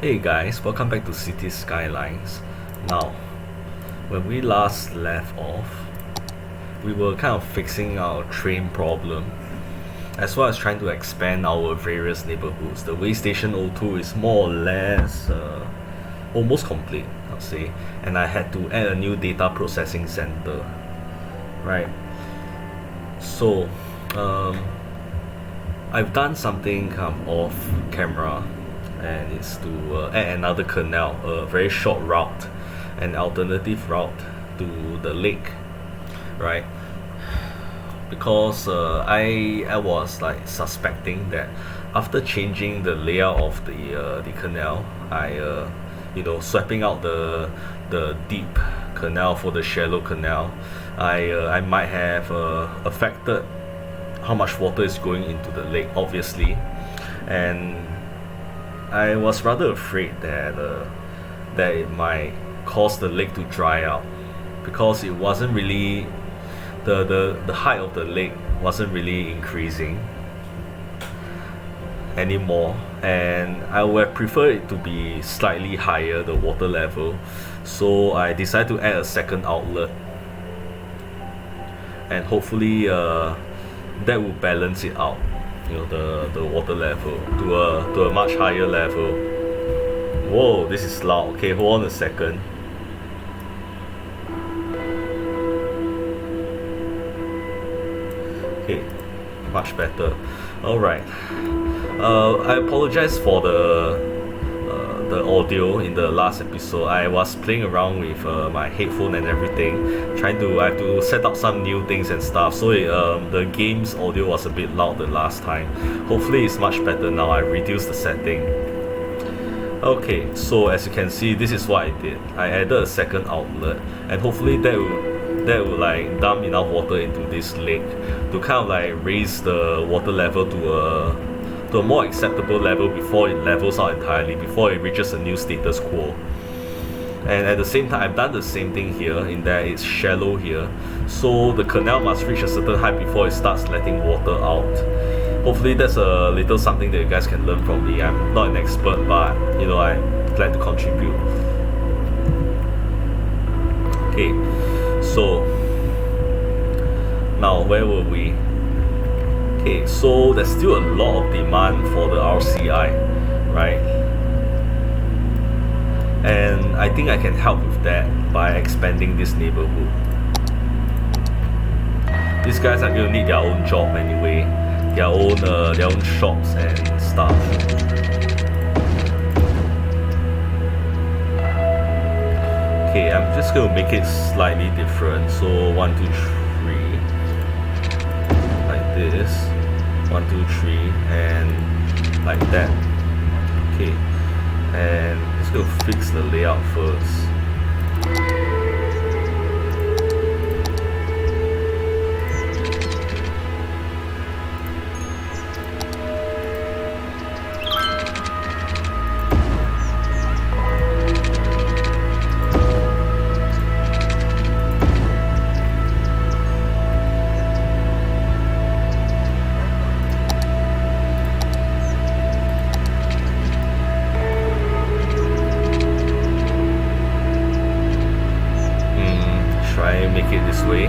Hey guys, welcome back to City Skylines. Now, when we last left off, we were kind of fixing our train problem, as well as trying to expand our various neighborhoods. The way Station O2 is more or less almost complete, I'll say, and I had to add a new data processing center, right? So, um, I've done something kind of off camera, and it's to add another canal, a very short route, an alternative route to the lake, right? Because I was like suspecting that after changing the layout of the canal, swapping out the deep canal for the shallow canal, I might have affected how much water is going into the lake, obviously, and I was rather afraid that it might cause the lake to dry out, because it wasn't really the height of the lake wasn't really increasing anymore, and I would have preferred it to be slightly higher, the water level. So I decided to add a second outlet, and hopefully that will balance it out, the water level to a much higher level. Whoa, this is loud. Okay, hold on a second. Okay, much better. Alright. I apologize for the audio in the last episode. I was playing around with my headphone and everything, I have to set up some new things and stuff, so the game's audio was a bit loud the last time. Hopefully it's much better now. I reduced the setting. Okay, so as you can see, this is what I did. I added a second outlet, and hopefully that will like dump enough water into this lake to kind of like raise the water level to a more acceptable level before it levels out entirely, before it reaches a new status quo. And at the same time, I've done the same thing here, in that it's shallow here, so the canal must reach a certain height before it starts letting water out. Hopefully that's a little something that you guys can learn from me. I'm not an expert, but I'm glad to contribute. Okay, so now where were we? Okay, so there's still a lot of demand for the RCI, right? And I think I can help with that by expanding this neighborhood. These guys are gonna need their own job anyway, their own shops and stuff. Okay, I'm just gonna make it slightly different. So 1, 2, 3, like this. 1, 2, 3, and like that. Okay, and let's go fix the layout first. Make it this way.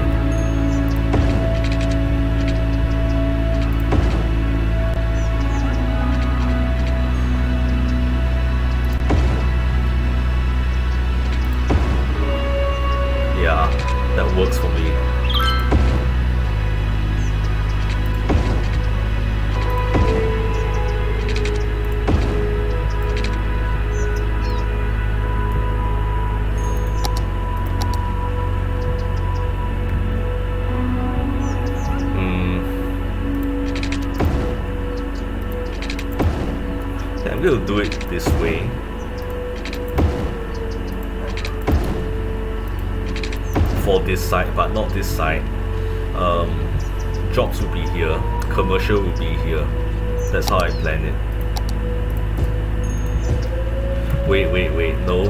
Yeah, that works for me. I'm going to do it this way. For this side, but not this side. Jobs will be here, commercial will be here. That's how I plan it. Wait, no.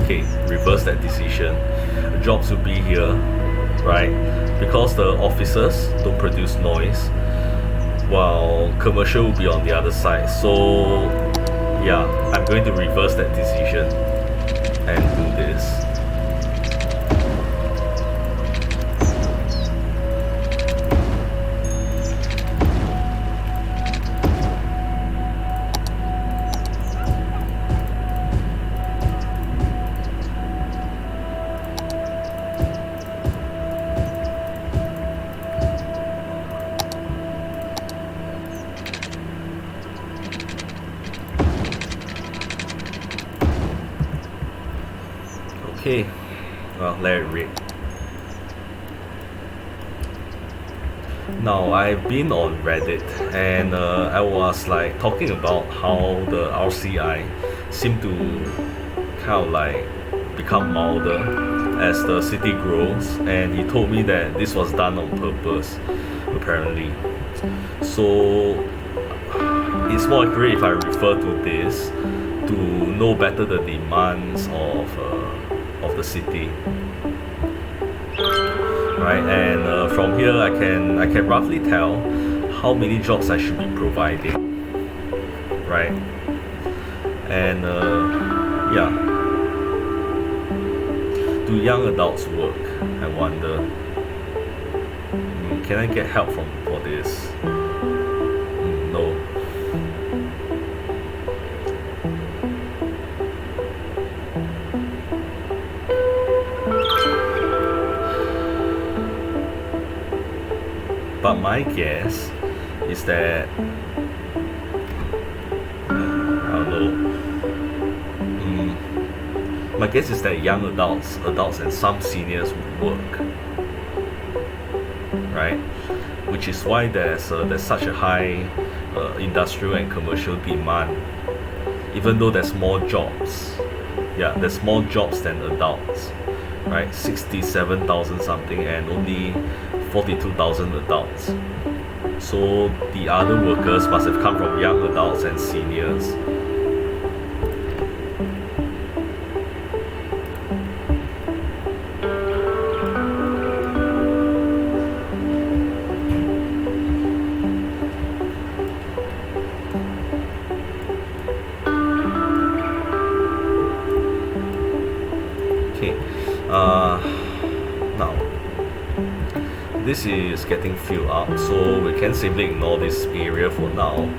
Okay, reverse that decision. Jobs will be here, right? Because the offices don't produce noise, while commercial will be on the other side. So yeah, I'm going to reverse that decision and do this. Okay, well, let it read. Now, I've been on Reddit and I was like talking about how the RCI seem to kind of like become milder as the city grows, and he told me that this was done on purpose, apparently. So it's more accurate if I refer to this to know better the demands of the city, right? And from here I can roughly tell how many jobs I should be providing, right? And yeah, do young adults work? I wonder. Can I get help for this? No. But my guess is that I don't know. My guess is that young adults, and some seniors work, right? Which is why there's such a high industrial and commercial demand, even though there's more jobs. Yeah, there's more jobs than adults, right? 67,000 something and only 42,000 adults. So the other workers must have come from young adults and seniors. Okay, now this is getting filled up, so we can simply ignore this area for now.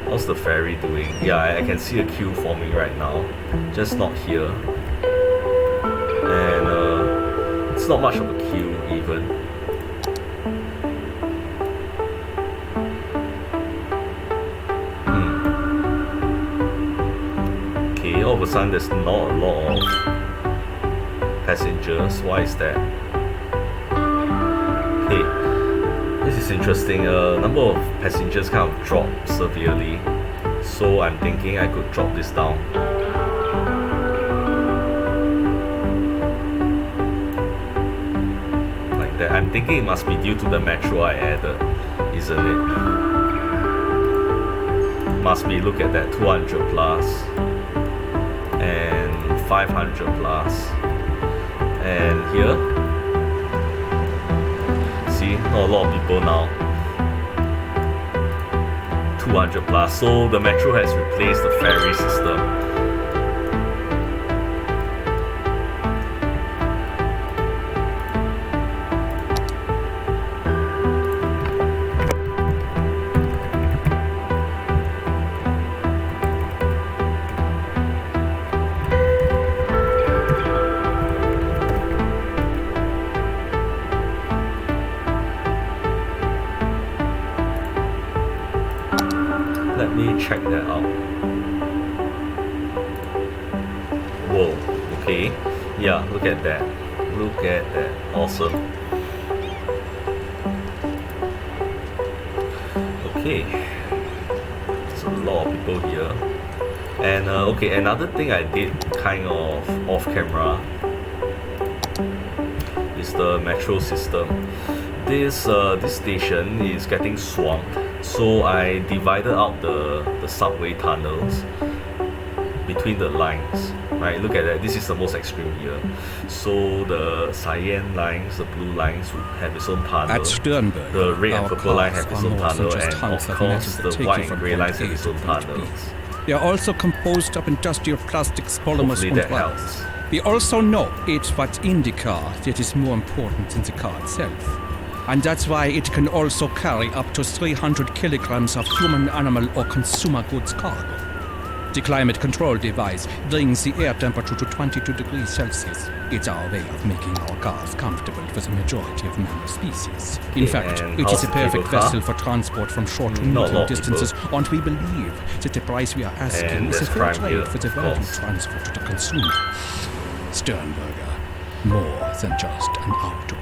How's the ferry doing? Yeah, I can see a queue forming right now, just not here. And it's not much of a queue even. Okay, all of a sudden there's not a lot of passengers. Why is that? Hey, this is interesting. Number of passengers kind of dropped severely, so I'm thinking I could drop this down. Like that. I'm thinking it must be due to the metro I added, isn't it? Must be, look at that, 200 plus and 500 plus. And here, see, not a lot of people now. 200 plus. So the metro has replaced the ferry system. Let me check that out. Whoa, okay. Yeah, look at that. Look at that. Awesome. Okay. There's a lot of people here. And okay, another thing I did kind of off camera is the metro system. This station is getting swamped. So I divided out the subway tunnels between the lines, right? Look at that, this is the most extreme here. So the cyan lines, the blue lines would have its own tunnel, the red and purple line have its own tunnel, and of course the white and grey lines have its own tunnels. They are also composed of industrial plastics, polymers, Hopefully and that wires. helps. We also know it's what's in the car that is more important than the car itself. And that's why it can also carry up to 300 kilograms of human, animal, or consumer goods cargo. The climate control device brings the air temperature to 22 degrees Celsius. It's our way of making our cars comfortable for the majority of mammal species. In fact, and it how's is a the perfect cable car? vessel for transport from short to Not a lot medium of distances, and we believe that the price we are asking And is a there's fair crime here, trade for the of value course. transferred to the consumer. Sternberger, more than just an auto.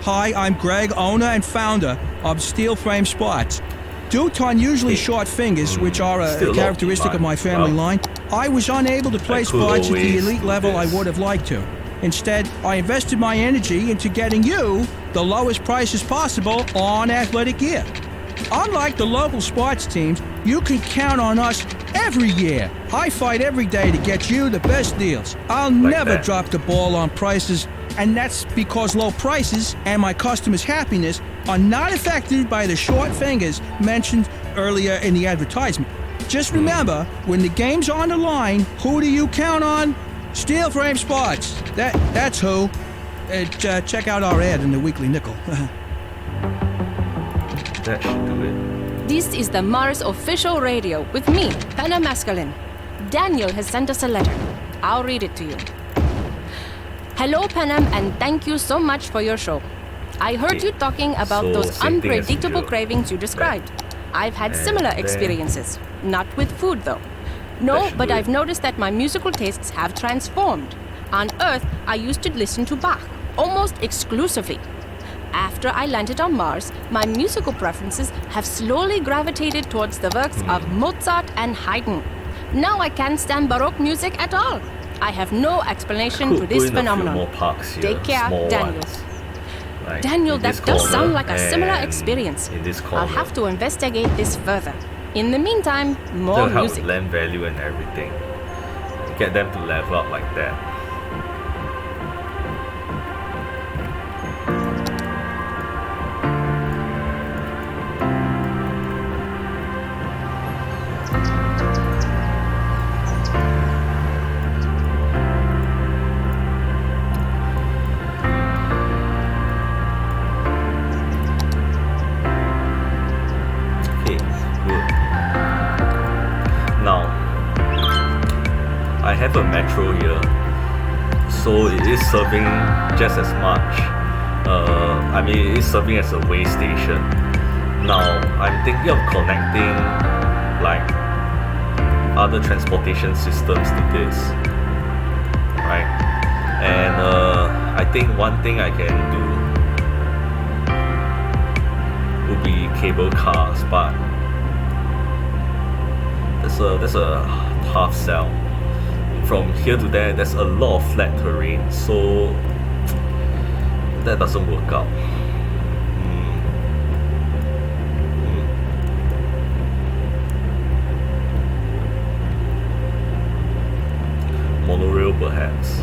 Hi, I'm Greg, owner and founder of Steel Frame Spots. Due to unusually short fingers, which are still a characteristic of my family well, line, I was unable to play could spots at the always elite do level I this. would have liked to. Instead, I invested my energy into getting you the lowest prices possible on athletic gear. Unlike the local sports teams, you can count on us every year. I fight every day to get you the best deals. I'll never that. drop the ball on prices, and that's because low prices and my customers' happiness are not affected by the short fingers mentioned earlier in the advertisement. Just remember, when the game's on the line, who do you count on? Steel Frame Spots. That's who. Check out our ad in the Weekly Nickel. That should do it. This is the Mars official radio with me, Penna Masculine. Daniel has sent us a letter. I'll read it to you. Hello, Penham, and thank you so much for your show. I heard you talking about So, those same thing as unpredictable usual. cravings you described. I've had And similar then- experiences. Not with food, though. That No, should but do it. I've noticed that my musical tastes have transformed. On Earth, I used to listen to Bach, almost exclusively. After I landed on Mars, my musical preferences have slowly gravitated towards the works of Mozart and Haydn. Now I can't stand Baroque music at all. I have no explanation Could for put this in a few phenomenon. more parks here, Take care, small Daniel. ones. Like Daniel, in that this does sound corner like a similar and experience. In this corner. I'll have to investigate this further. In the meantime, more That'll help music. with land value and everything. Get them to level up like that. Okay, good. Now, I have a metro here, so it is serving just as much. I mean, it is serving as a way station. Now, I'm thinking of connecting like other transportation systems to this, right? And I think one thing I can do would be cable cars, but there's a half sell. From here to there, there's a lot of flat terrain, so that doesn't work out. Monorail, perhaps.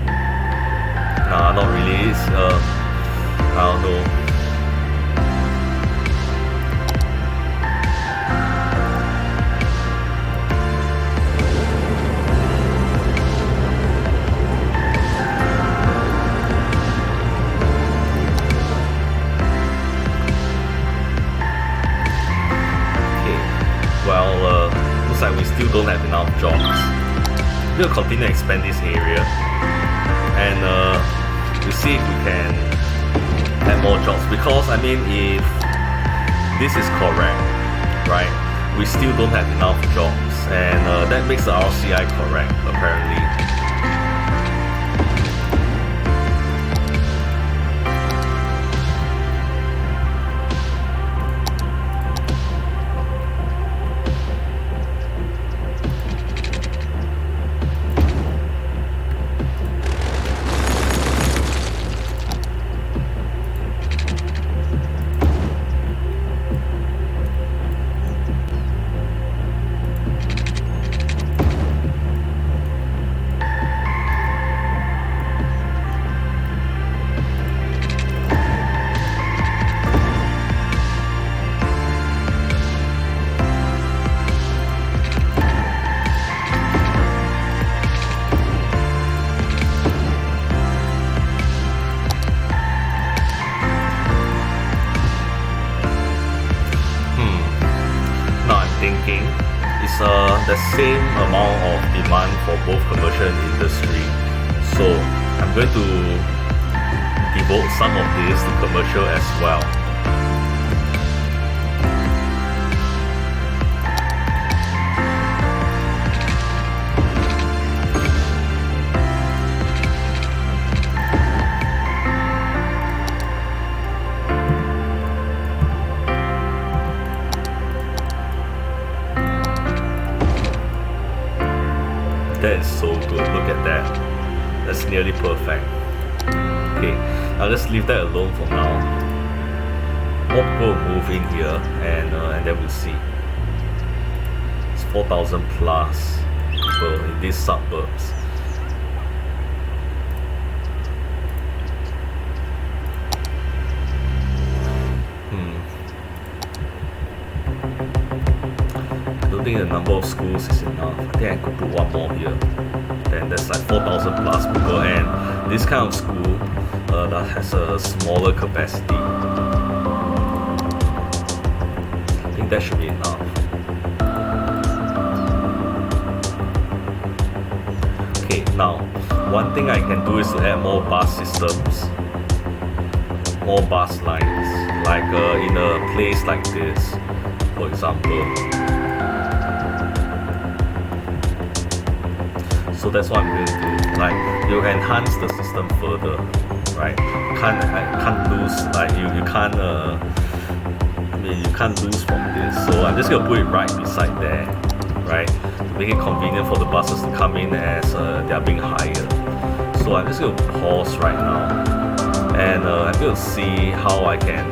Nah, not really. It's, I don't know. Looks like we still don't have enough jobs. We'll continue to expand this area, and we'll see if we can have more jobs. Because I mean, if this is correct, right, we still don't have enough jobs, and that makes the RCI correct apparently. the same amount of demand for both commercial and industry. So I'm going to devote some of this to commercial as well. That is so good, look at that. That's nearly perfect. Okay, now let's leave that alone for now. More people will move in here and then we'll see. It's 4,000 plus people in these suburbs. I don't think the number of schools is enough. I think I could put one more here. Then there's like 4,000 plus people, and this kind of school that has a smaller capacity. I think that should be enough. Okay, now one thing I can do is to add more bus systems, more bus lines, like in a place like this, for example. So that's what I'm going to do. Like, you enhance the system further, right? Can't lose. Like you can't. You can't lose from this. So I'm just gonna put it right beside there, right? To make it convenient for the buses to come in as they are being hired. So I'm just gonna pause right now, and I'm gonna see how I can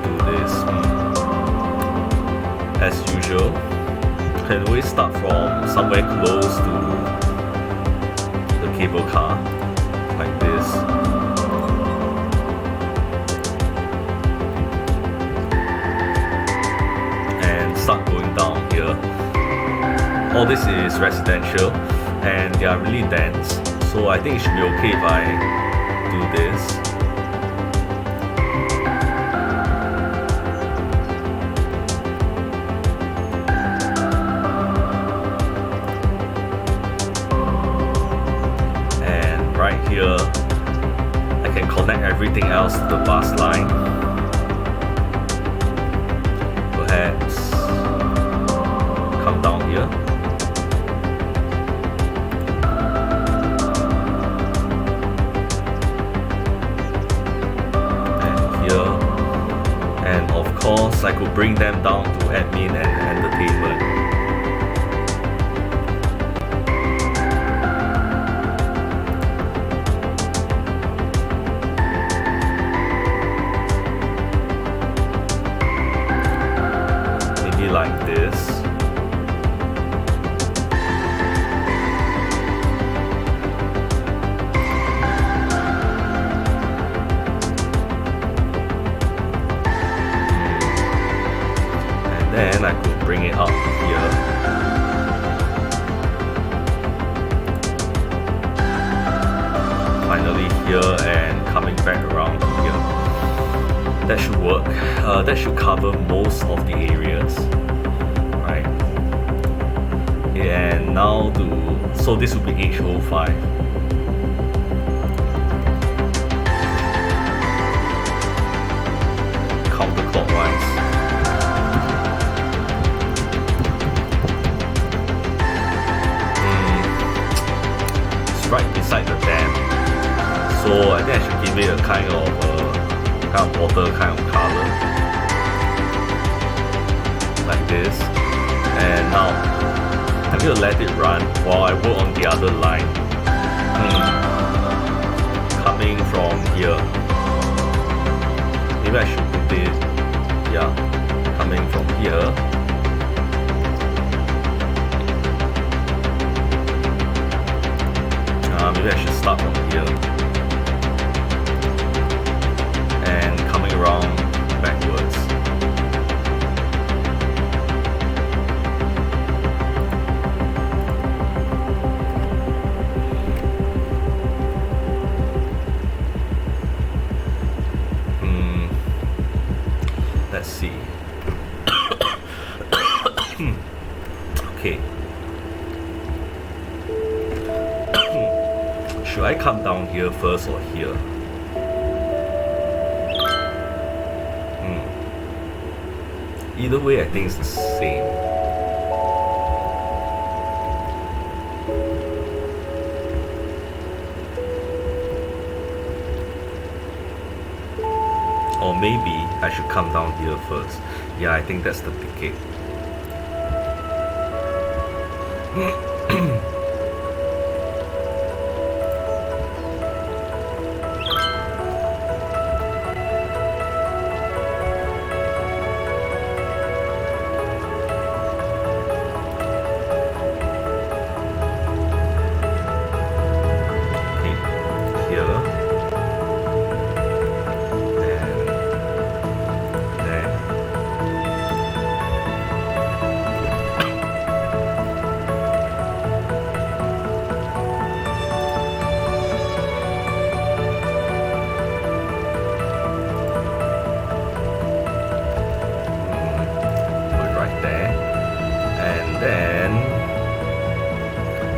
do this. As usual. Can we start from somewhere close to the cable car, like this? And start going down here. All this is residential and they are really dense, so I think it should be okay if I do this. Here, I can connect everything else to the bus line. Perhaps come down here. And here. And of course, I could bring them down to admin and entertainment. Like this. And then I could bring it up here. Finally here and coming back around here. That should work. That should cover most of the areas. And now so this will be H05. Counterclockwise. It's right beside the dam. So I think I should give it a kind of water kind of color. Like this. And now I'm going to let it run while I work on the other line. Coming from here. Maybe I should put it, yeah, coming from here. Maybe I should start from here. And coming around backwards. Let's see. Okay. Should I come down here first or here? Either way, I think it's the same. Or maybe I should come down here first. Yeah, I think that's the ticket.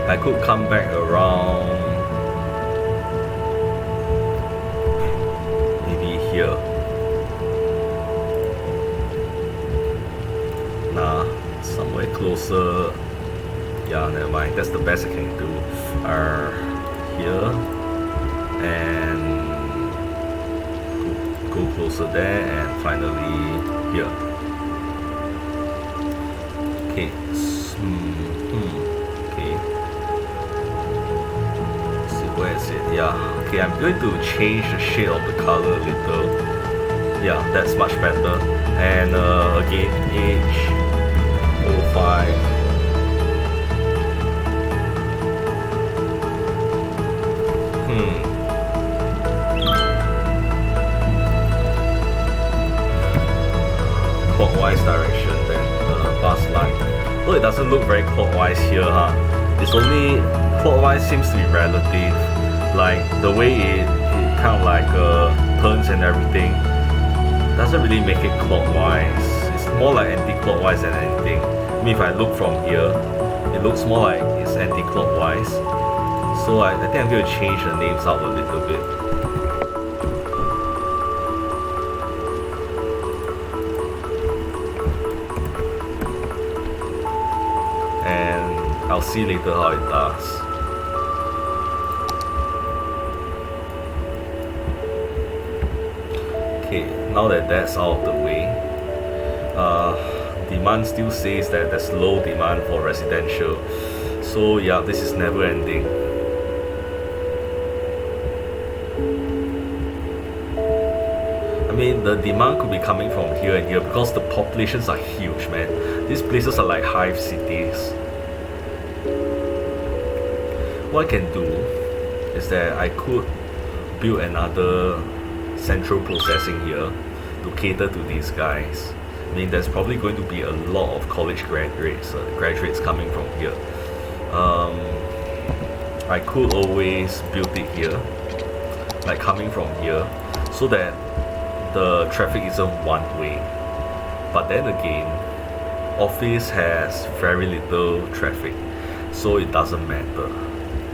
I could come back around maybe here. Nah, somewhere closer. Yeah, never mind. That's the best I can do. Here and go closer there, and finally here. Okay. Okay. Where is it? Yeah. Okay, I'm going to change the shade of the color a little. Yeah, that's much better. And again, H05. Clockwise direction, then bus line. Though it doesn't look very clockwise here, huh? It's only clockwise seems to be relative. Like the way it kind of like turns and everything doesn't really make it clockwise. It's more like anti-clockwise than anything. I mean, if I look from here, it looks more like it's anti-clockwise. So I think I'm going to change the names out a little bit. And I'll see later how it does. Okay, now that that's out of the way, demand still says that there's low demand for residential. So yeah, this is never ending. I mean, the demand could be coming from here and here because the populations are huge, man. These places are like hive cities. What I can do is that I could build another central processing here to cater to these guys. I mean, there's probably going to be a lot of college graduates coming from here. I could always build it here, like coming from here, so that the traffic isn't one way. But then again, office has very little traffic, so it doesn't matter,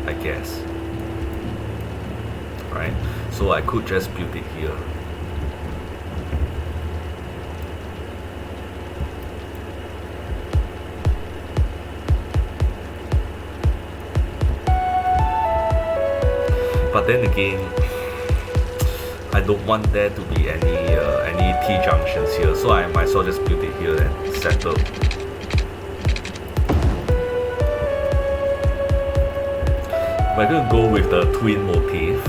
I guess. Right? So I could just build it here. But then again, I don't want there to be any T-junctions here, so I might as well just build it here and settle. We're going to go with the twin motif,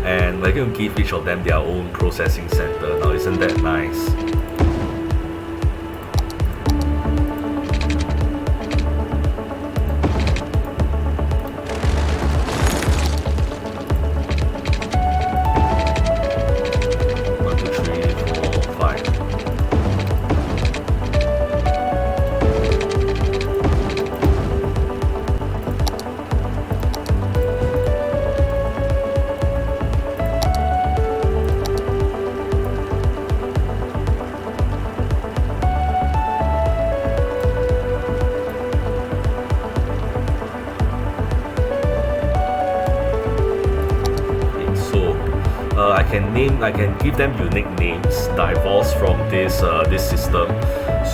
and we're going to give each of them their own processing center. Now, isn't that nice? mentioned, I can give them unique names divorced from this system.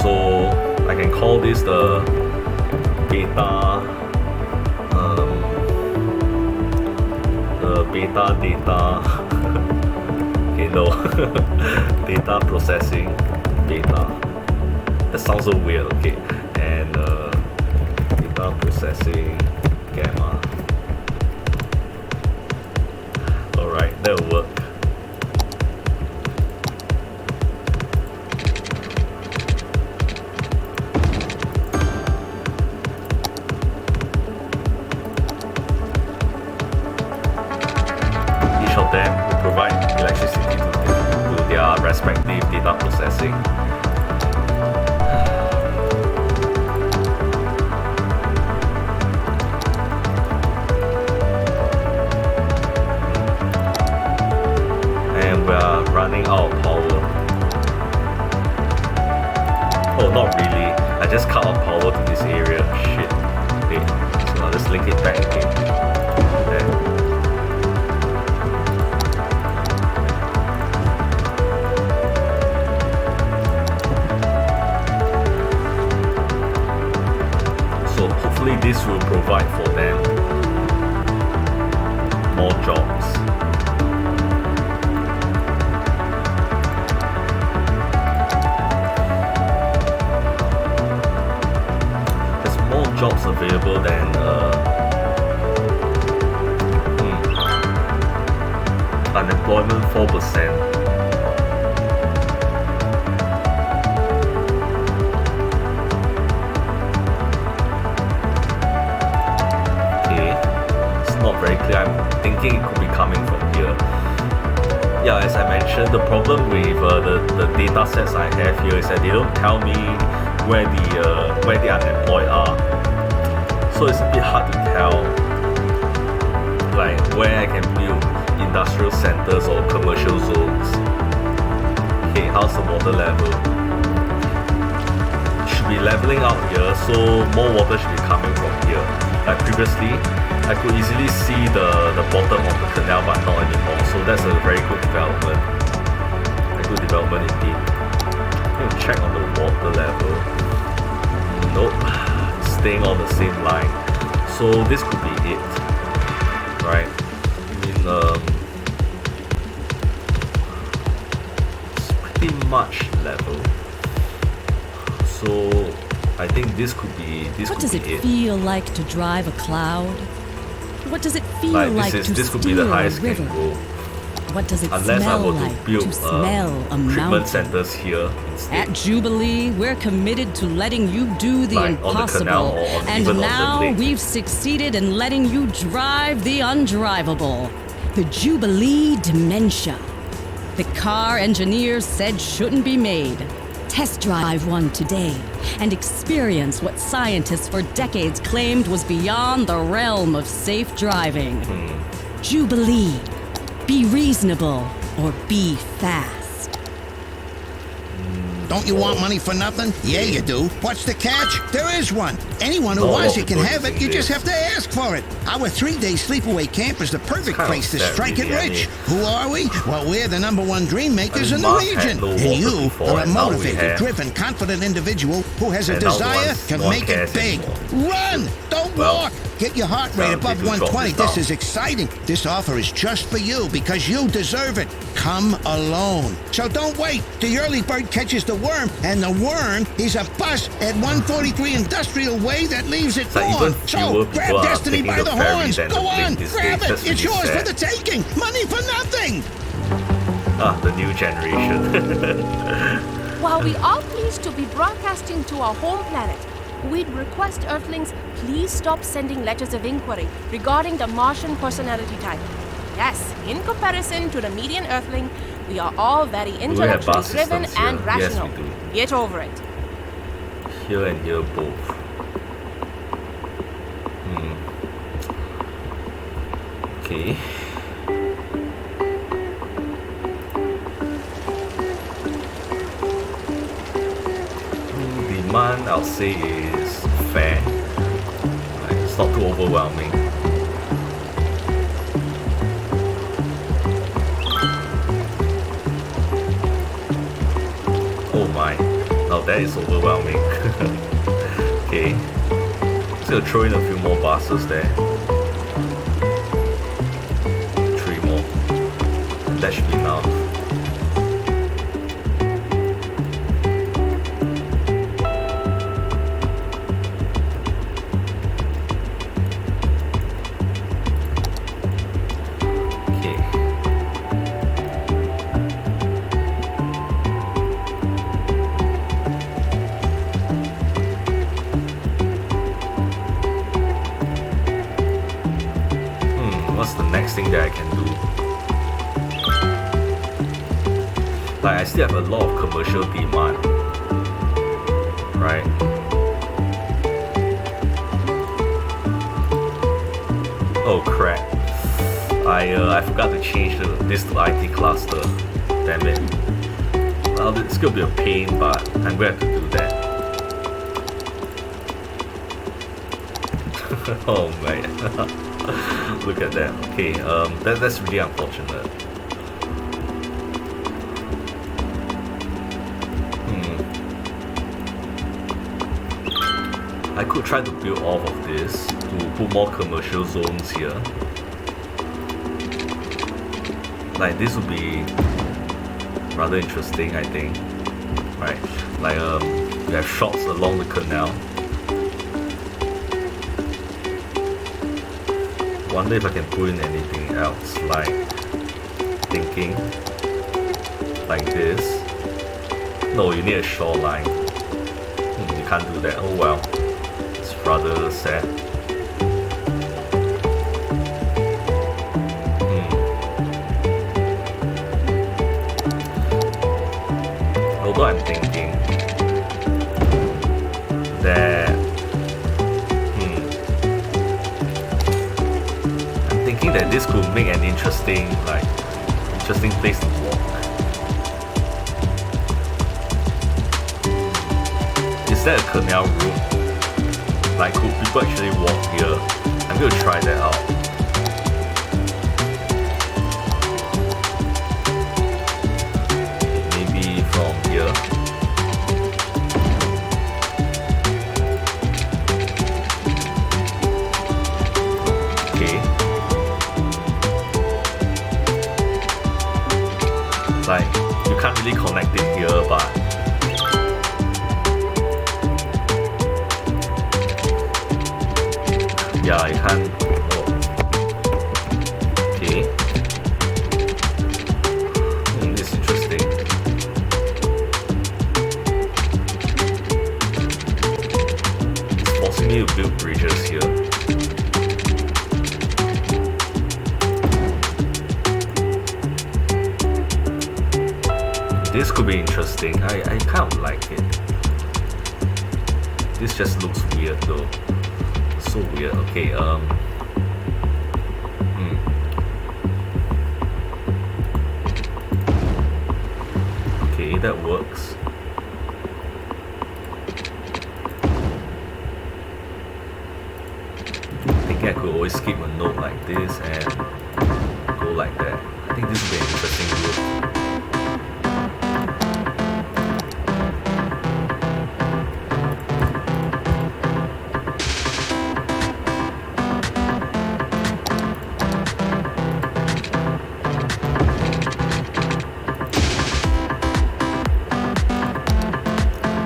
So I can call this the beta data okay, no data processing beta. That sounds so weird. Okay, and data processing gamma. Alright, that'll work. Each of them will provide electricity to their respective data processing. And we are running out of power. Oh, not really. I just cut off power to this area. Shit. Okay, so I'll just link it back again. There. So hopefully this will provide for them more jobs. There's more jobs available than unemployment 4%. Not very clear. I'm thinking it could be coming from here. Yeah, as I mentioned, the problem with the data sets I have here is that they don't tell me where the unemployed are. So it's a bit hard to tell, like where I can build industrial centers or commercial zones. Okay, how's the water level? Should be leveling out here, so more water should be coming from here. Like previously, I could easily see the bottom of the canal, but not anymore. So that's a very good development. A good development indeed. I'm going to check on the water level. Nope, staying on the same line. So this could be it, right? I mean, it's pretty much level. So I think this could be it. What does it feel like to drive a cloud? What does it feel like to this could be steer the a highest river? can go. What does it Unless I smell were like to build to smell a treatment mountain? centers here instead. At Jubilee, we're committed to letting you do the Like on the impossible. canal or even And on the now lake. we've succeeded in letting you drive the undrivable. The Jubilee Dementia. The car engineers said shouldn't be made. Test drive one today and experience what scientists for decades claimed was beyond the realm of safe driving. Jubilee. Be reasonable or be fast. Don't you want money for nothing? Yeah, you do. What's the catch? There is one. Anyone who wants it can have it. You just have to ask for it. Our 3-day sleepaway camp is the perfect Kind of place to sad, strike it really. rich. Who are we? Well, we're the #1 dream makers in the Mars had region. no And water you before, are a and now we motivated, have. driven, confident individual who has a And now desire no to one make it cares big. anymore. Run! Don't Well, walk! Get your heart rate time above to drop 120. this This down. is exciting. This offer is just for you because you deserve it. Come alone. So don't wait. The early bird catches the worm, and the worm is a bus at 143 Industrial Way that leaves at So even dawn. fewer So people grab are destiny taking by the the ferry horns. than Go the on, plane these grab days. it. That's It's really yours for sad. the taking. Money for nothing. The new generation. While we are pleased to be broadcasting to our home planet, we'd request Earthlings please stop sending letters of inquiry regarding the Martian personality type. Yes, in comparison to the median Earthling, we are all very intellectually bus driven systems and here? Yes, rational. we do. Get over it. Here and here both. Okay. Demand, I'll say, is fair. Like, it's not too overwhelming. Wow, that is overwhelming. Okay. Just gonna throw in a few more buses there. 3 more. That should be enough. What's the next thing that I can do? Like, I still have a lot of commercial demand, right? Oh crap! I forgot to change this to IT cluster. Damn it! Well, it's gonna be a pain, but I'm gonna have to do that. Oh man. Look at that. Okay, that's really unfortunate. I could try to build off of this to put more commercial zones here. Like, this would be rather interesting, I think. Right, like we have shops along the canal. Wonder if I can put in anything else, like thinking like this. No, you need a shoreline. You can't do that. Oh well, it's rather sad. Although I'm thinking that that this could make an interesting place to walk. Is that a canal route? Like, could people actually walk here? I'm gonna try that out. Maybe from here. Like, you can't really connect it here, but yeah, you can't. Oh. Okay. This is interesting. It's forcing me to build bridges here. This could be interesting. I kind of like it. This just looks weird though. So weird. Okay, Okay, that works. I think I could always skip a node like this and go like that. I think this would be an interesting route.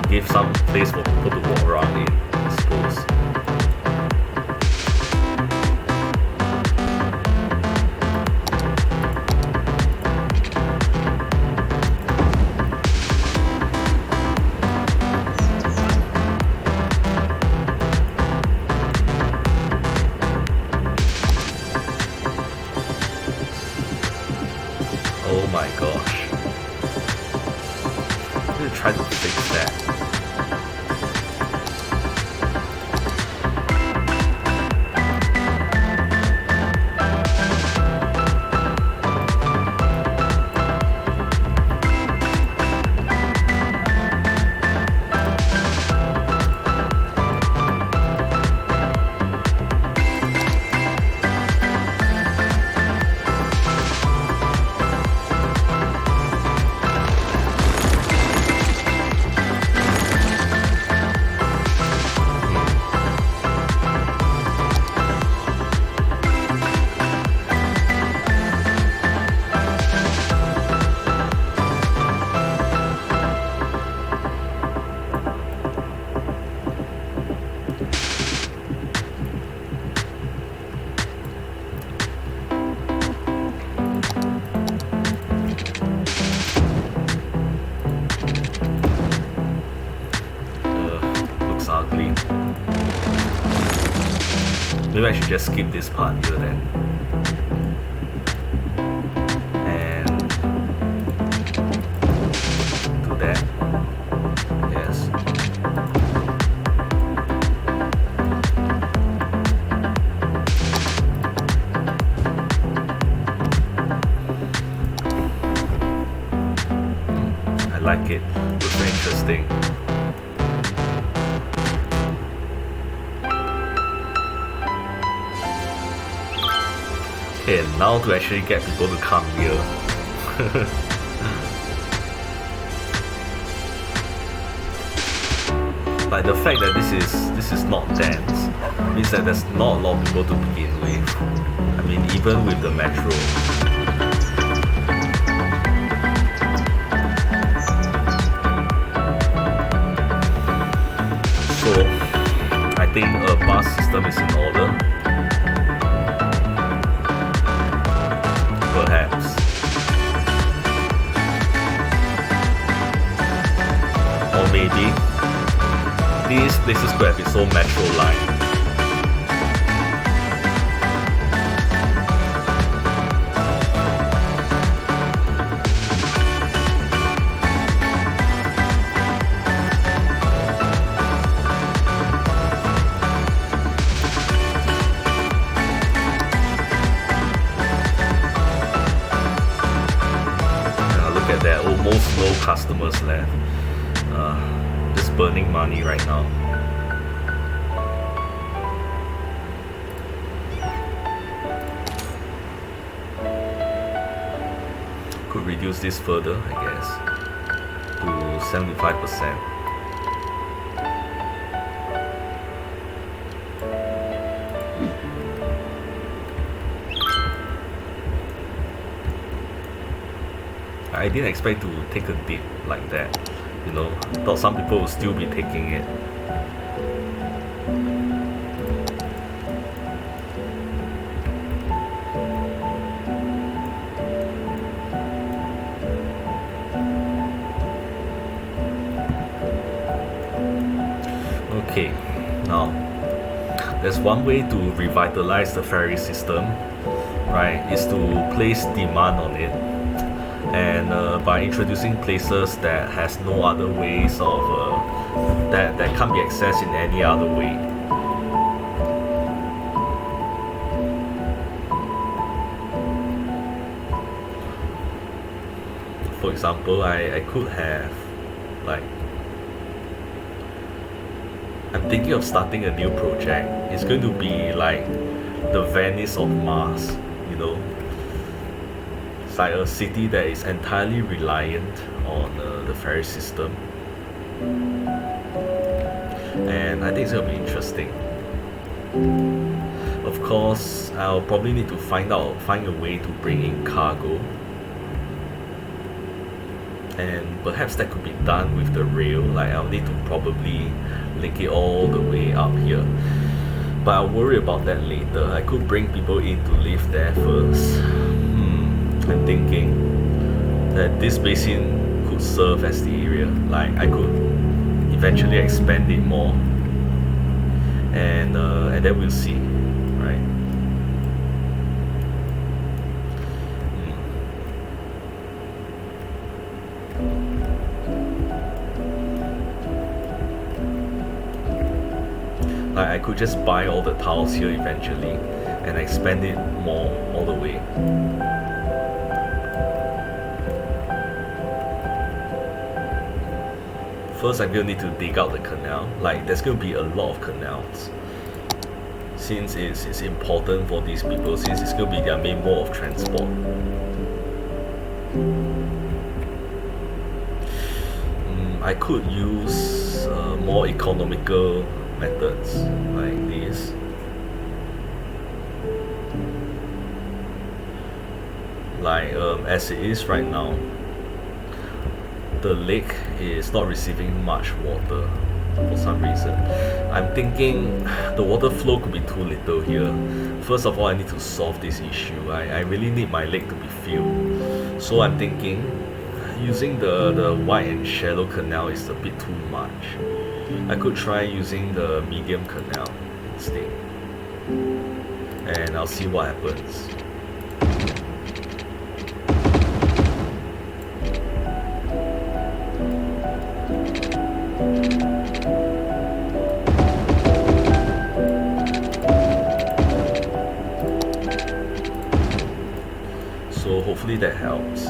Give some place for people to walk around in, I suppose. Oh my gosh. I'm gonna try to fix that. Maybe I should just skip this part here then. And do that. Yes. I like it. Looks very interesting. Okay, now to actually get people to come here. Like the fact that this is not dense means that there's not a lot of people to begin with. I mean, even with the metro. So I think a bus system is in order. Perhaps. Or maybe these places could have its own metro line. There are almost no customers left. Just burning money right now. Could reduce this further, I guess, to 75%. I didn't expect to take a dip like that, you know. Thought some people would still be taking it. Okay, now there's one way to revitalize the ferry system, right? Is to place demand on it. And by introducing places that has no other ways of that can't be accessed in any other way. For example, I could have, like, I'm thinking of starting a new project. It's going to be like the Venice of Mars, you know. Like a city that is entirely reliant on the ferry system, and I think it's gonna be interesting. Of course, I'll probably need to find a way to bring in cargo, and perhaps that could be done with the rail. Like I'll need to probably link it all the way up here, but I'll worry about that later. I could bring people in to live there first. I'm thinking that this basin could serve as the area. Like I could eventually expand it more, and then we'll see, right? Like I could just buy all the tiles here eventually, and expand it more all the way. First, I'm gonna need to dig out the canal. Like, there's gonna be a lot of canals, since it's important for these people, since it's gonna be their main mode of transport. I could use more economical methods like this. Like as it is right now, the lake is not receiving much water for some reason. I'm thinking the water flow could be too little here. First of all, I need to solve this issue. I really need my lake to be filled. So I'm thinking using the wide and shallow canal is a bit too much. I could try using the medium canal instead. and I'll see what happens. So hopefully that helps.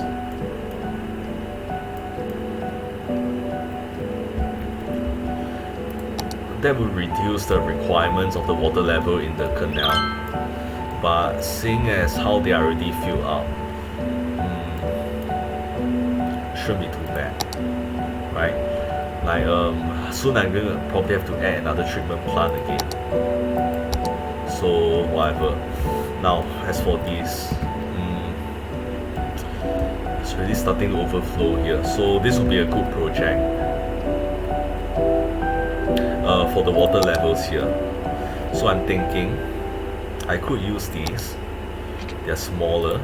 That will reduce the requirements of the water level in the canal, but seeing as how they are already filled up, shouldn't be too bad, right? Like soon I'm gonna probably have to add another treatment plant again, so whatever. Now as for this, it's really starting to overflow here, so this will be a good project for the water levels here. So I'm thinking I could use these. They're smaller,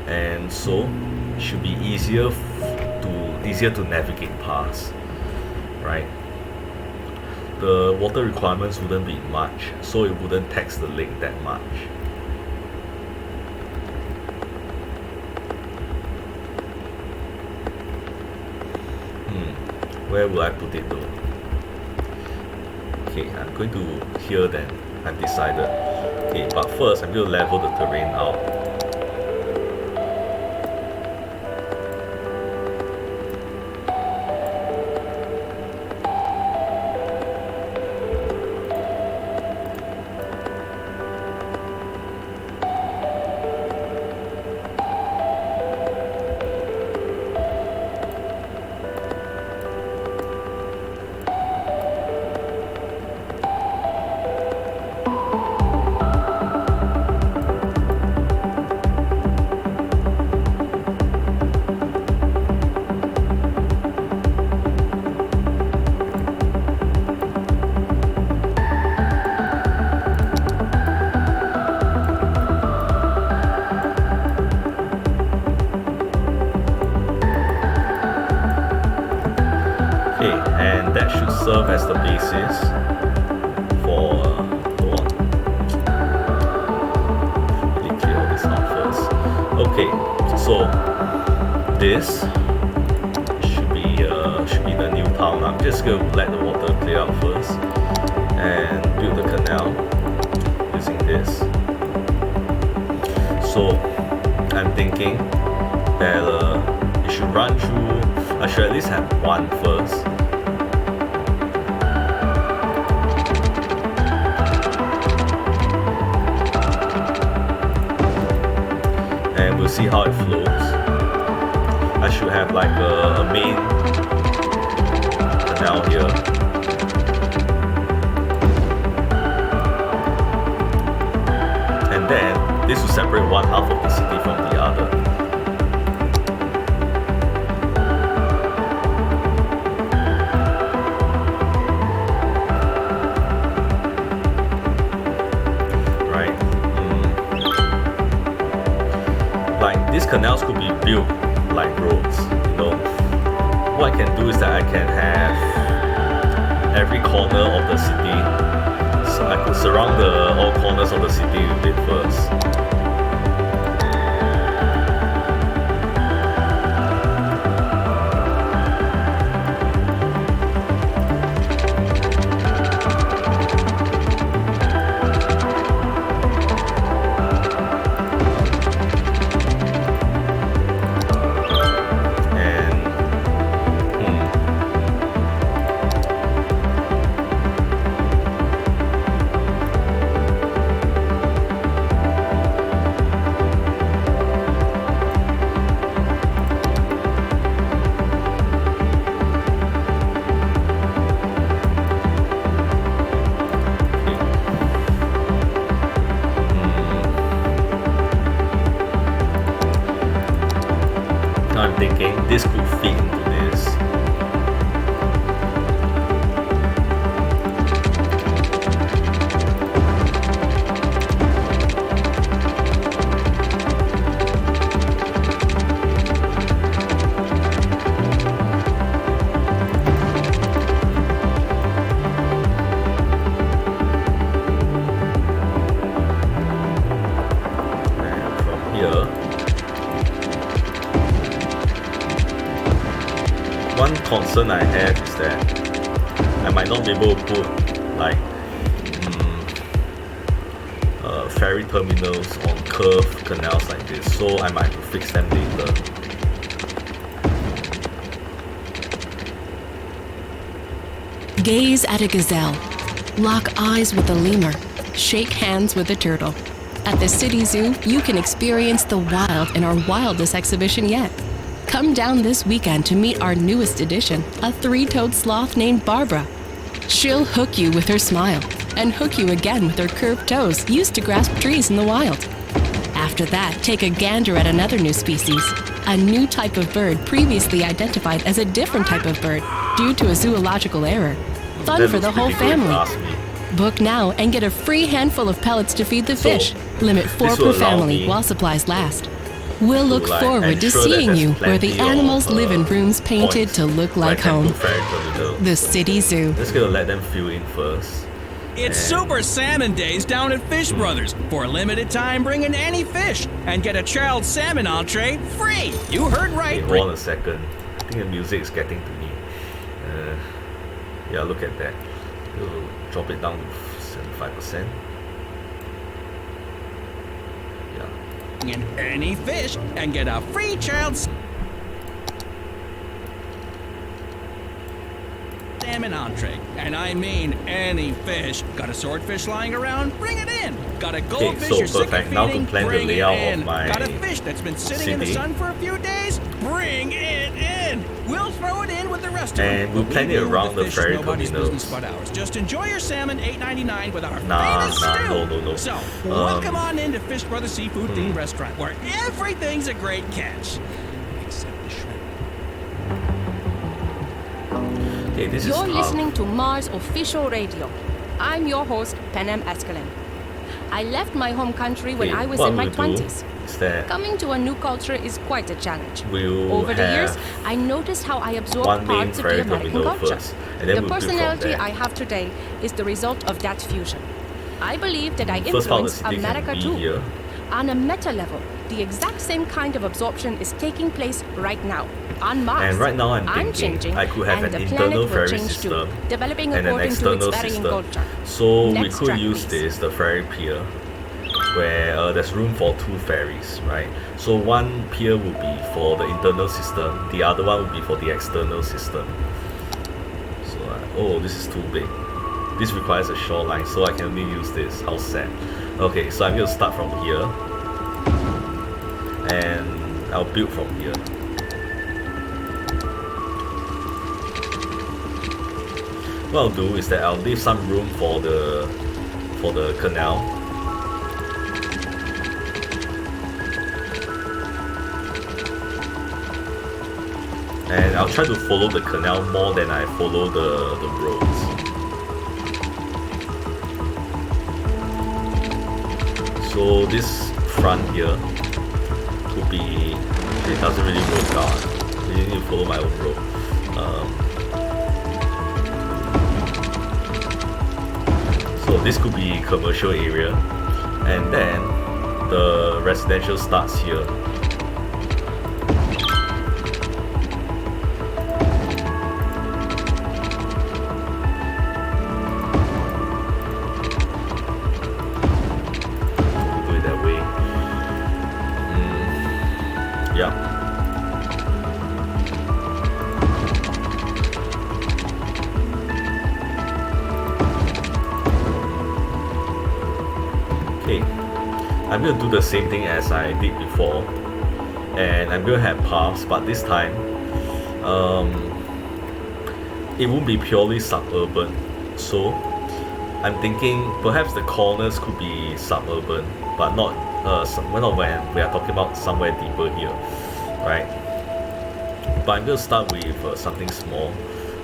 and so it should be easier to navigate past, right? The water requirements wouldn't be much, so it wouldn't tax the lake that much. Where will I put it though? Okay, I'm going to here then. I've decided. Okay, but first I'm going to level the terrain out. And that should serve as the basis for hold on. Really clear all this out first. Okay, so this should be the new town. I'm just going to let the water clear out first and build the canal using this. So I'm thinking that it should run through. I should at least have one first. And we'll see how it flows. I should have like a main canal here. And then this will separate one half of the city from the other. These canals could be built like roads, you know. What I can do is that I can have every corner of the city, so I could surround all corners of the city with it first. one concern I have is that I might not be able to put like ferry terminals on curved canals like this, so I might have to fix them later. Gaze at a gazelle, lock eyes with a lemur, shake hands with a turtle. At the City Zoo, you can experience the wild in our wildest exhibition yet. Come down this weekend to meet our newest addition, a three-toed sloth named Barbara. She'll hook you with her smile, and hook you again with her curved toes used to grasp trees in the wild. After that, take a gander at another new species, a new type of bird previously identified as a different type of bird due to a zoological error. Fun That for the looks whole pretty good if you family. ask me. Book now and get a free handful of pellets to feed the So, fish. Limit 4 this per will allow family me while supplies last. We'll look like, forward to ensure that seeing there's you where the plenty animals of, live in rooms painted points to look where I like can home. put ferry terminals. The City Zoo. Just gonna let them fill in first. It's And- Super Salmon Days down at Fish Brothers. For a limited time, bring in any fish and get a child salmon entree free. You heard right. Wait, hold on a second. I think the music is getting to me. Yeah, look at that. We'll drop it down to 75%. Yeah. Bring in any fish and get a free child salmon entree. And I mean any fish. Got a swordfish lying around? Bring it in. Got a goldfish so you're sick of perfect. Now to feeding? plan the Bring it layout of in. my Got a fish that's been sitting in the city. sun for a few days? Bring it in. We'll throw it in with the rest of And them. we'll But plan we it do with around the fish, ferry nobody's terminals. business but ours. Just enjoy your salmon, $8.99 with our Nah, famous nah, stew. no. So, welcome on into Fish Brothers Seafood Themed Restaurant, where everything's a great catch. Except the shrimp. Okay, this is You're tough. listening to Mars Official Radio. I'm your host, Penem Escalin. I left my home country when Okay, I was what in my we'll do 20s. is that Coming to a new culture is quite a challenge. we'll Over the years, have I noticed how I absorbed one main parts of the ferry American terminal culture. first, and then The we'll build from personality there. I have today is the result of that fusion. I believe that I First part of the influenced city can America be too. here. On a meta level, the exact same kind of absorption is taking place right now on Mars. And right now I'm thinking changing, I could have and an the internal planet will ferry change system too, developing and an according to its external varying system. culture. So we Next could track, use please. this, the ferry pier, where there's room for 2 ferries, right? So one pier will be for the internal system, the other one will be for the external system. So, oh, this is too big. This requires a shoreline, so I can only use this. How sad. Okay, so I'm going to start from here, and I'll build from here. What I'll do is that I'll leave some room for the canal. And I'll try to follow the canal more than I follow the roads. So this front here could be, it doesn't really work out. I really need to follow my own road. So this could be commercial area, and then the residential starts here. Do it that way. Yeah. Okay, I'm going to do the same thing as I did before, and I'm going to have paths, but this time it won't be purely suburban. So I'm thinking perhaps the corners could be suburban, but not when we are talking about somewhere deeper here, right? But I'm going to start with something small,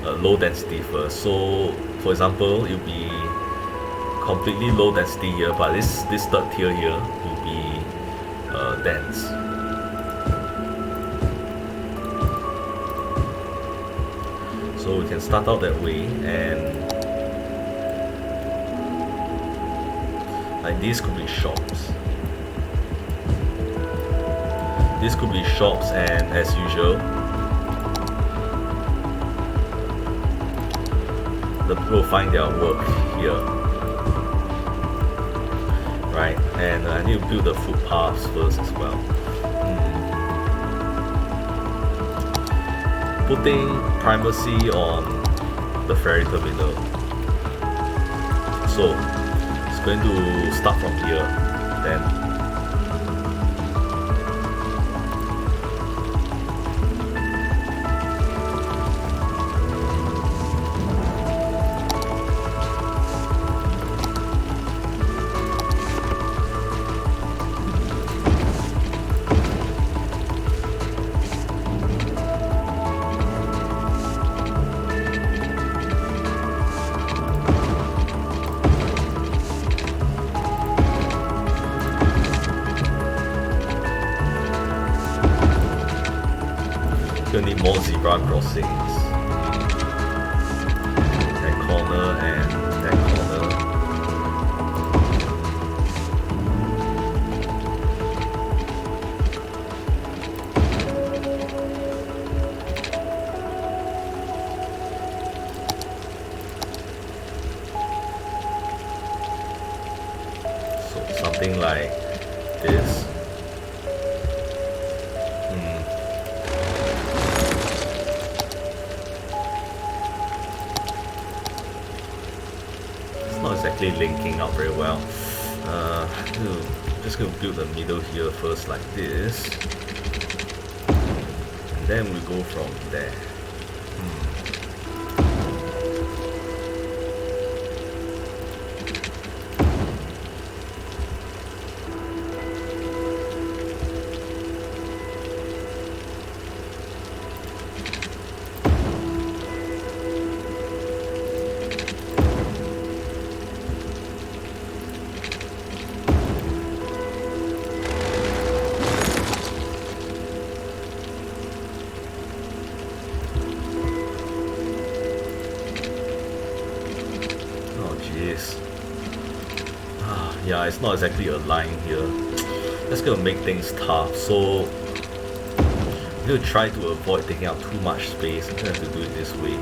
low density first. So for example, it'll be completely low density here, but this third tier here will be dense. So we can start out that way, and like these could be shops. This could be shops, and as usual, the people find their work here. Right, and I need to build the footpaths first as well. Putting primacy on the ferry terminal. So it's going to start from here, then gonna need more zebra crossings. That corner and that corner. So something like this. Not exactly linking up very well. I'm just going to build the middle here first like this, and then we go from there. Yeah, it's not exactly a line here. That's gonna make things tough. So I'm gonna try to avoid taking up too much space. I'm gonna have to do it this way.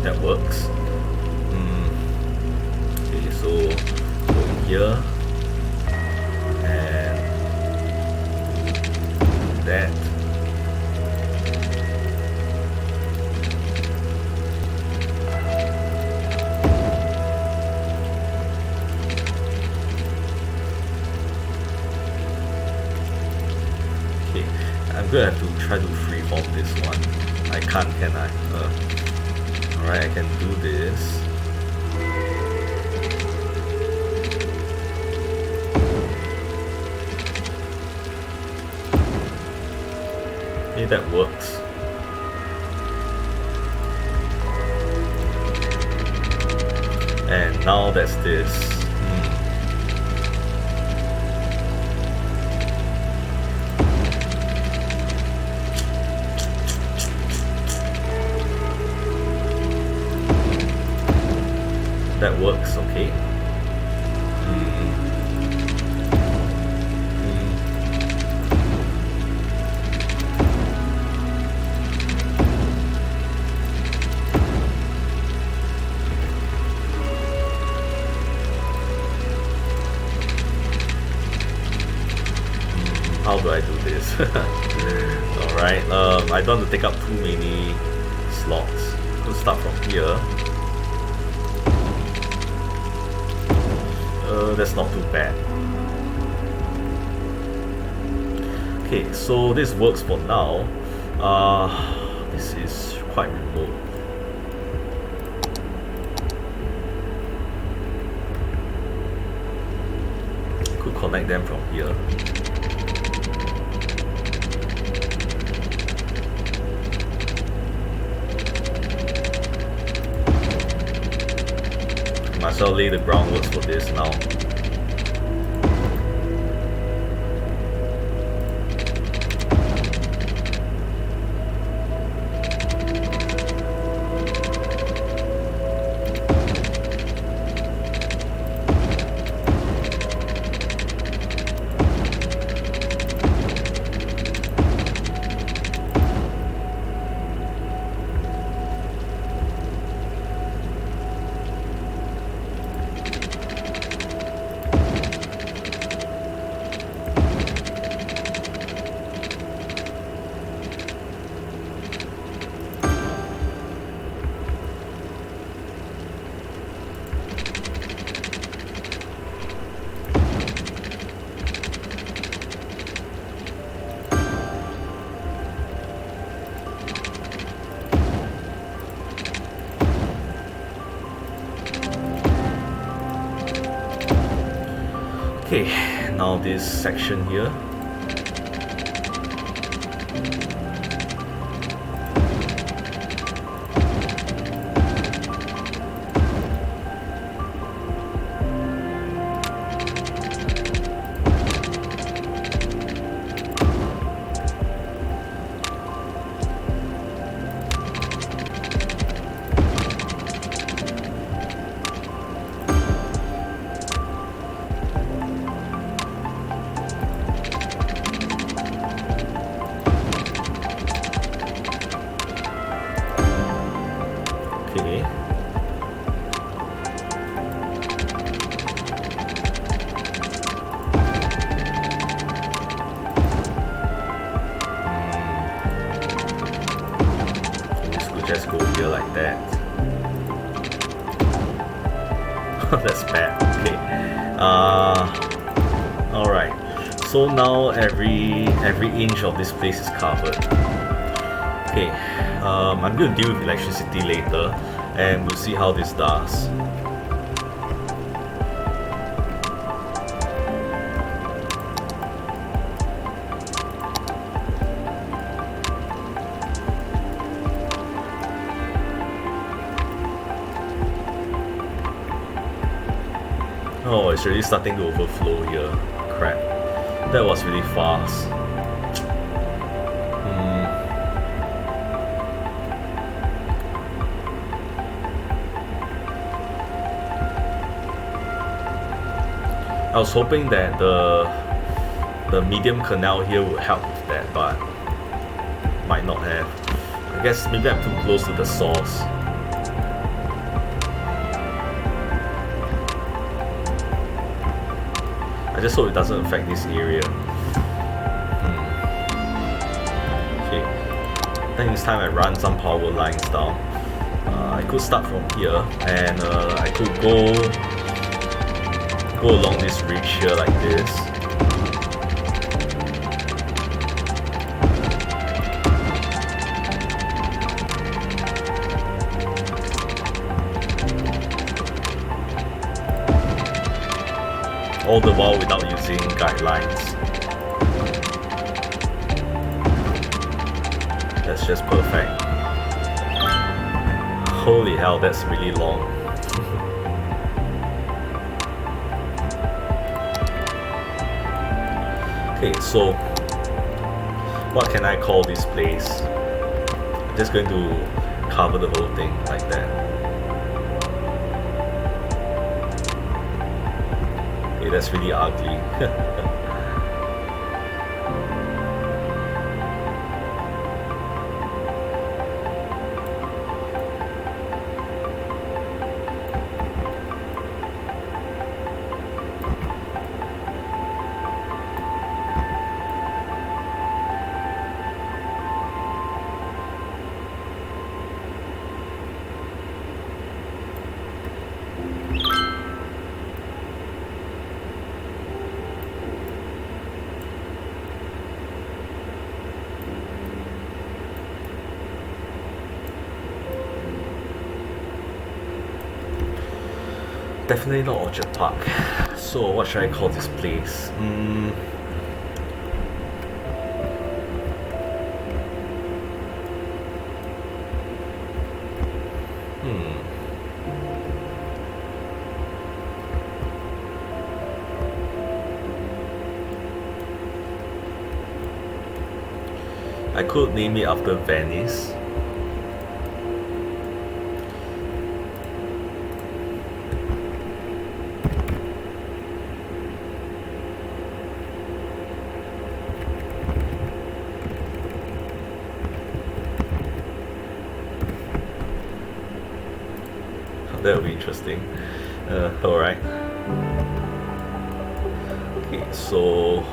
That works. Okay, so go in here and that. Okay, I'm gonna have to try to freeform this one. I can't, can I? Alright, I can do this. Okay, that works. And now that's this. That works, okay. How do I do this? Alright, I don't want to take up too many slots. Let's start from here. That's not too bad. Okay, so this works for now. This is quite remote. Could connect them from here. as well lay the groundwork for this now. Okay, now this section here. Okay. This could just go here like that. That's bad. Okay. Alright. So now every inch of this place is covered. Okay. I'm going to deal with electricity later, and we'll see how this does. Oh, it's really starting to overflow here. Crap. That was really fast. I was hoping that the medium canal here would help with that, but might not have. I guess maybe I'm too close to the source. I just hope it doesn't affect this area. Okay, I think it's time I run some power lines down. I could start from here, and I could go along this ridge here like this. All the while without using guidelines. That's just perfect. Holy hell, that's really long. Okay, so what can I call this place? I'm just going to cover the whole thing like that. Okay, that's really ugly. Definitely not Orchard Park. So what should I call this place? I could name it after Venice. That would be interesting. Alright. Okay, so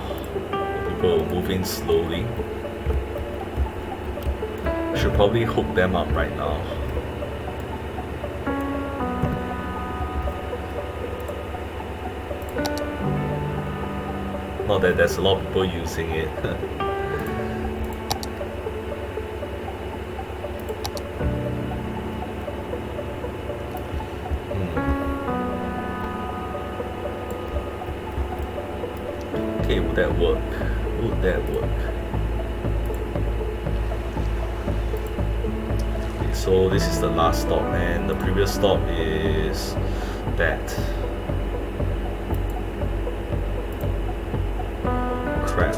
people moving slowly. I should probably hook them up right now. Not that there's a lot of people using it. Okay, would that work? Would that work? Okay, so this is the last stop, and the previous stop is that. Crap.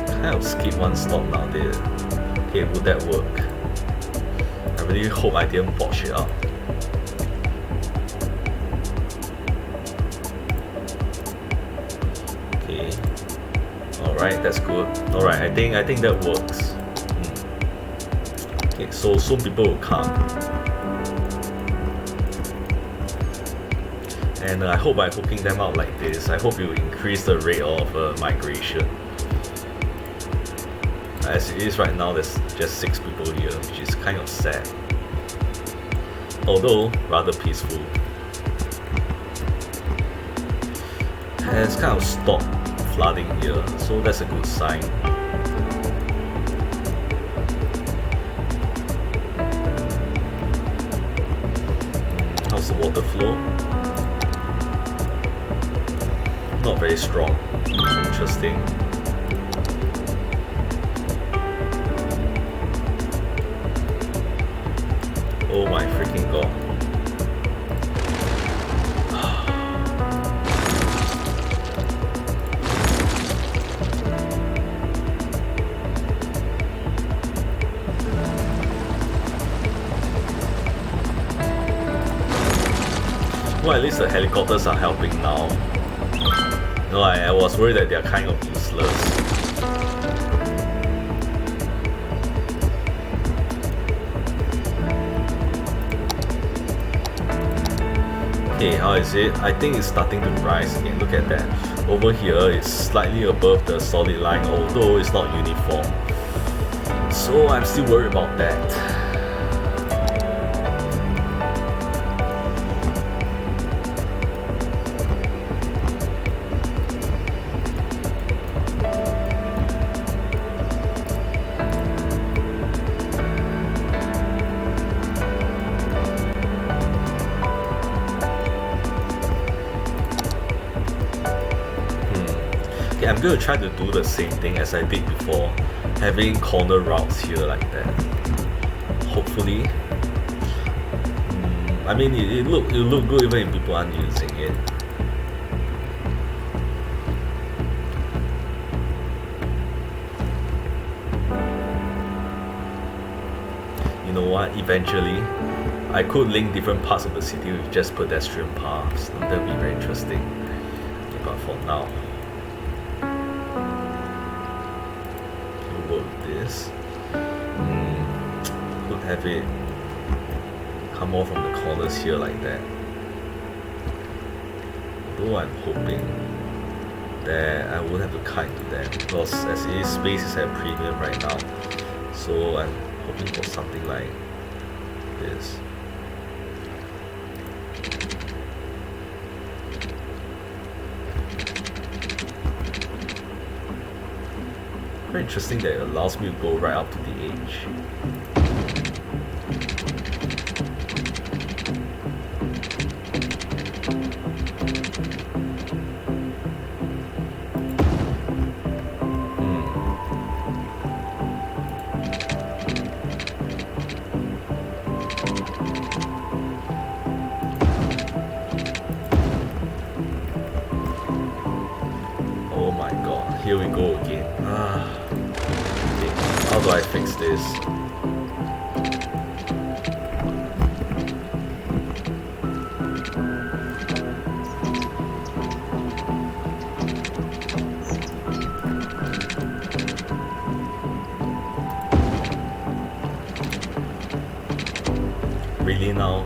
Kind of skip one stop now there. Okay, would that work? I really hope I didn't botch it up. Okay. Alright, that's good. Alright, I think that works. Okay, so soon people will come. And I hope by hooking them out like this, I hope it will increase the rate of migration. As it is right now, there's just 6 people here, which is kind of sad. Although, rather peaceful. Has kind of stopped flooding here, so that's a good sign. How's the water flow? Not very strong. Interesting. Oh my freaking god. Well, at least the helicopters are helping now. No, I was worried that they are kind of useless. Okay, how is it? I think it's starting to rise again. Look at that. Over here, it's slightly above the solid line, although it's not uniform. So I'm still worried about that. I'm going to try to do the same thing as I did before, having corner routes here like that. Hopefully. I mean, it look good even if people aren't using it. You know what? Eventually, I could link different parts of the city with just pedestrian paths. That would be very interesting. Okay, but for now, this could have it come more from the corners here like that. Though I'm hoping that I won't have to cut into them, because as it is, space is at premium right now. So I'm hoping for something like this. Very interesting that it allows me to go right up to the edge. here we go again. Okay. How do I fix this? Really now?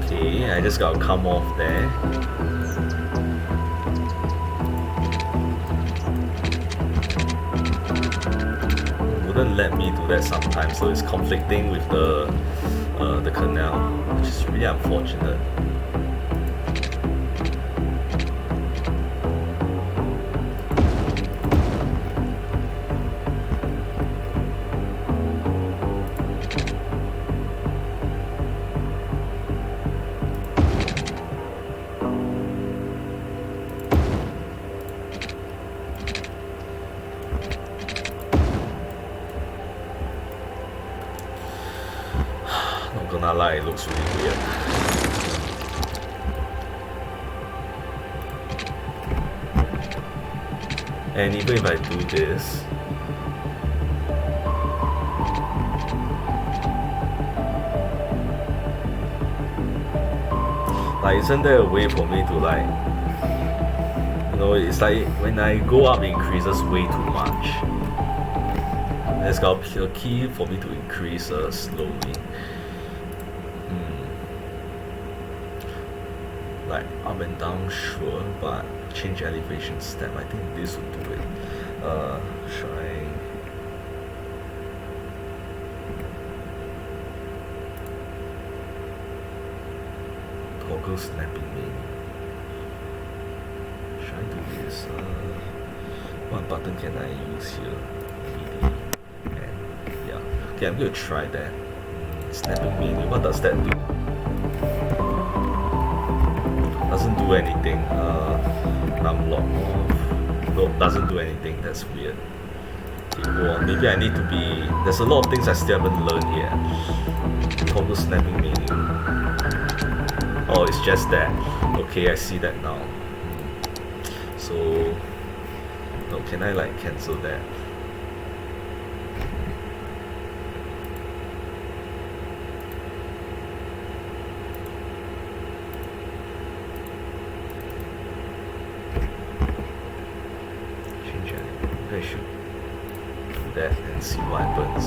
Okay, I just gotta come off there. Wouldn't let me do that sometimes, so it's conflicting with the canal, which is really unfortunate. Not gonna lie, it looks really weird. And even if I do this, like, isn't there a way for me to, like, you know, it's like when I go up, it increases way too much. There's got a key for me to increase slowly. Like up and down, sure, but change elevation step. I think this will do it. Try. Toggle snapping menu. Should I do this? What button can I use here? And yeah. Okay, I'm gonna try that. Snapping menu. What does that do? Doesn't do anything. Unlock off. No, doesn't do anything. That's weird. Okay, go on. Maybe I need to be. There's a lot of things I still haven't learned yet. Toggle snapping menu. Oh, it's just that. Okay, I see that now. So, no, can I like cancel that? I should do that and see what happens.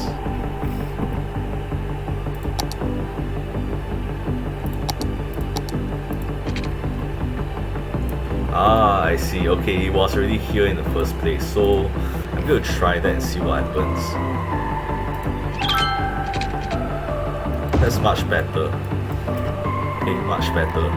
Ah, I see. Okay, it was already here in the first place, so I'm gonna try that and see what happens. That's much better. Okay, much better.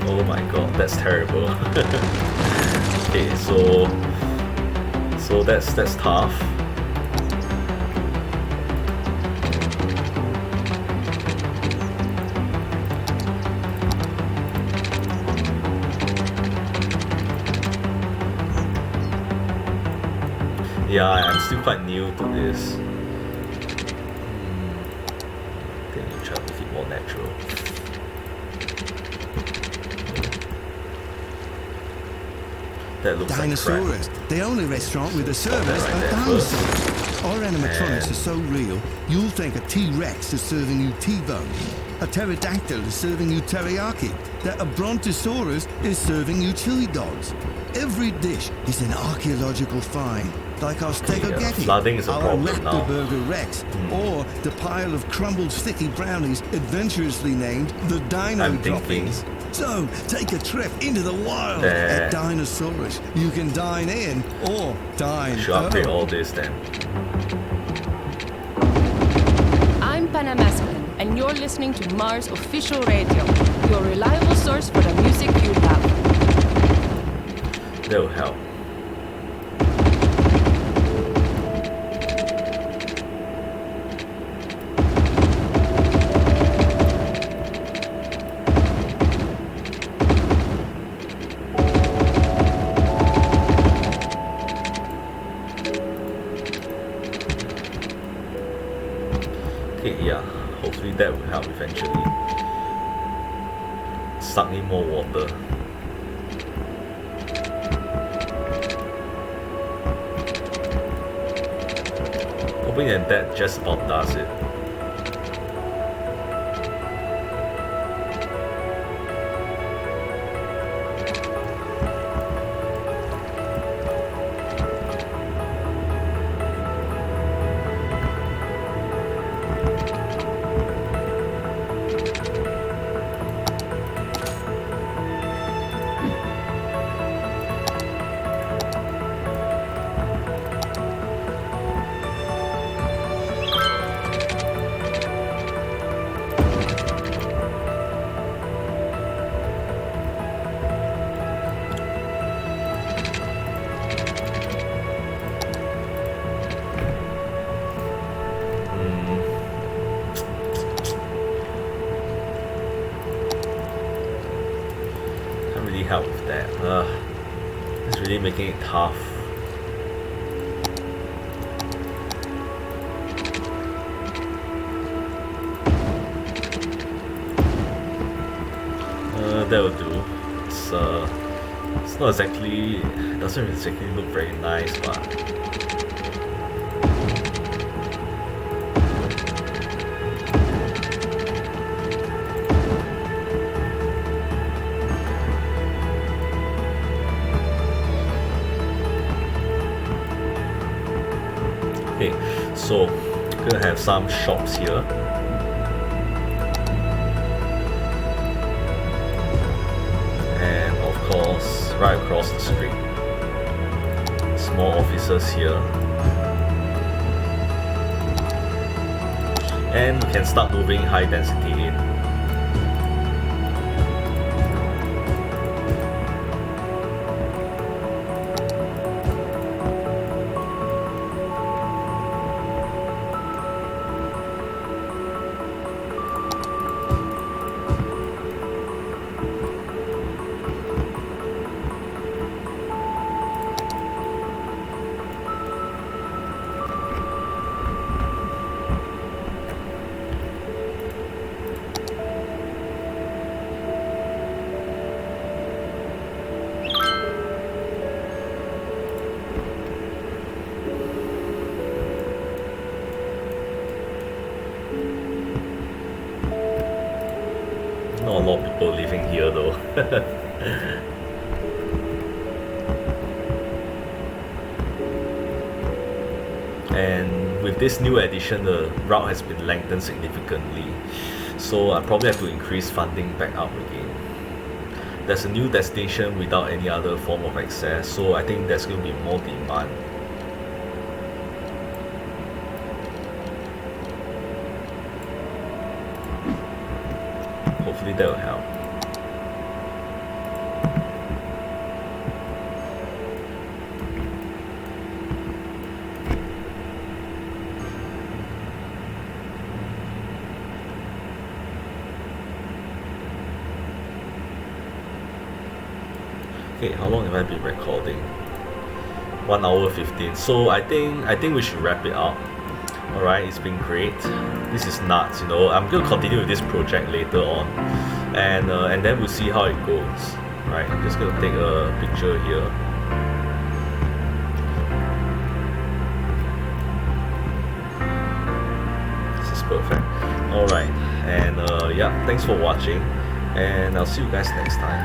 Oh my god, that's terrible. Okay, so that's tough. Yeah, I'm still quite new to this. Then you try to make it more natural. That looks Dinosaurus, like crap. the only restaurant with a service Right of there dinosaurs. Our animatronics And- are so real, you'll think a T-Rex is serving you T-bone, a pterodactyl is serving you teriyaki, that a brontosaurus is serving you chili dogs. Every dish is an archaeological find, like our stegogetti, flooding is a our problem now. Raptor Rex, or the pile of crumbled sticky brownies adventurously named the Dino I'm thinking Droppings. So, take a trip into the wild There. at Dinosaurus. You can dine in or dine Should update out. all this then. I'm Panamasculine, and you're listening to Mars Official Radio, your reliable source for the music you love. That'll help. Okay, yeah, hopefully that will help eventually. Suck in more water. Hoping that just about does it. Help with that. It's really making it tough. That will do. It's not exactly. It doesn't exactly look very nice, but. Okay, so we're gonna have some shops here. And of course, right across the street, small offices here. And we can start moving high density in. Not a lot of people living here though. And with this new addition, the route has been lengthened significantly. So I probably have to increase funding back up again. There's a new destination without any other form of access, so I think there's going to be more demand. Hopefully that will help. Okay, how long have I been recording? 1 hour 15. So I think we should wrap it up. Alright, it's been great. This is nuts, you know. I'm gonna continue with this project later on, and then we'll see how it goes. Right, I'm just gonna take a picture here. This is perfect. Alright, and yeah, thanks for watching, and I'll see you guys next time.